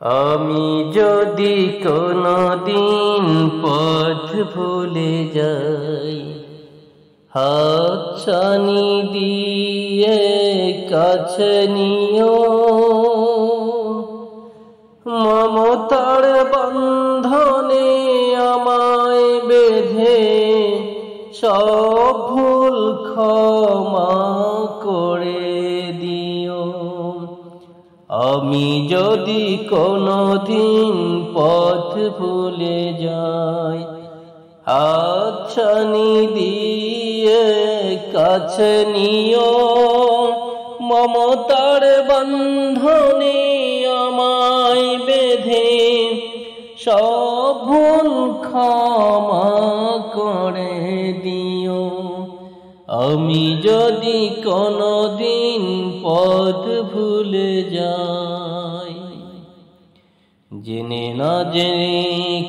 আমি যদি কোনদিন পথ ভুলে যাই, হাতছানি দিয়ে কাছে নিও, মমতার বন্ধনে আমায় বেঁধে সব ভুল ক্ষমা করে দিও। আমি যদি কোনদিন পথ ভুলে যাই, হাতছানি দিয়ে কাছে নিও, মমতার বন্ধনে আমায় বেঁধে সব ভুল ক্ষমা করে দিও। আমি যদি কোনদিন পথ ভুলে যাই, জেনে না জেনে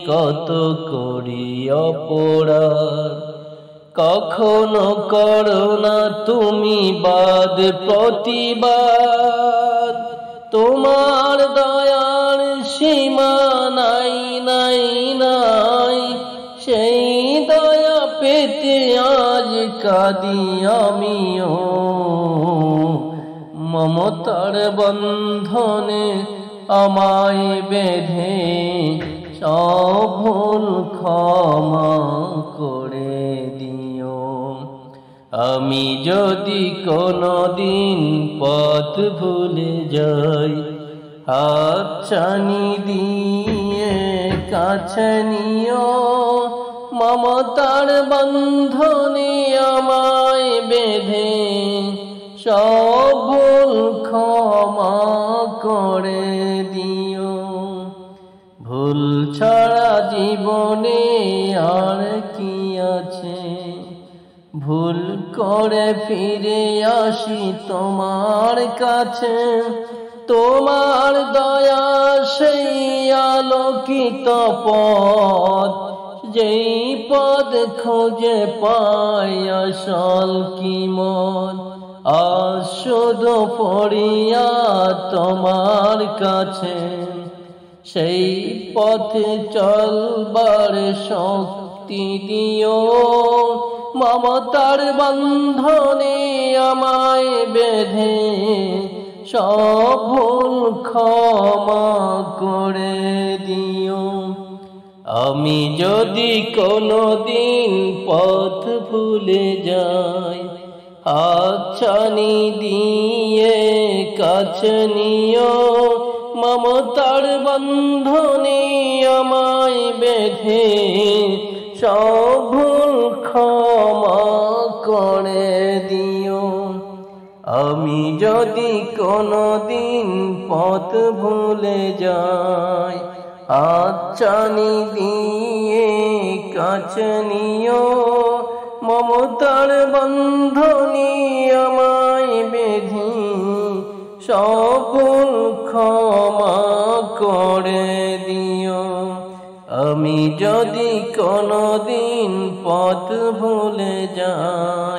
কত করি অপরাধ, কখনো করো না তুমি বাদ প্রতিবাদ। তোমার দয়ার সীমা নাই নাই নাই, সেই দয়া পেতে আজ কাঁদি আমিও। মমতার বন্ধনে আমায় বেঁধে সব ভুল ক্ষমা করে দিও। আমি যদি কোনদিন পথ ভুলে যাই, হাতছানি দিয়ে কাছে নিও, মমতার বন্ধনে আমায় বেঁধে সব ভুল ক্ষমা করে দিও। ভুল ছাড়া জীবনে আর কি আছে, ভুল করে ফিরে আসি তোমার কাছে। তোমার দয়া সেই আলোকিত পথ, যেই পথ খুঁজে পাই আসল কিমত। আজ শুধু ফরিয়াদ তোমার কাছে, সেই পথে চলবার শক্তি দিও। মমতার বন্ধনে আমায় বেঁধে সব ভুল ক্ষমা করে দিও। আমি যদি কোনদিন পথ ভুলে যাই, হাতছানি দিয়ে কাছে নিও, মমতার বন্ধনে আমায় বেঁধে সব ভুল ক্ষমা করে দিও। আমি যদি কোনদিন পথ ভুলে যাই, হাতছানি দিয়ে কাছে নিও, মমতার বন্ধনে আমায় বেঁধে সব ভুল ক্ষমা করে দিও। আমি যদি কোনদিন পথ ভুলে যাই।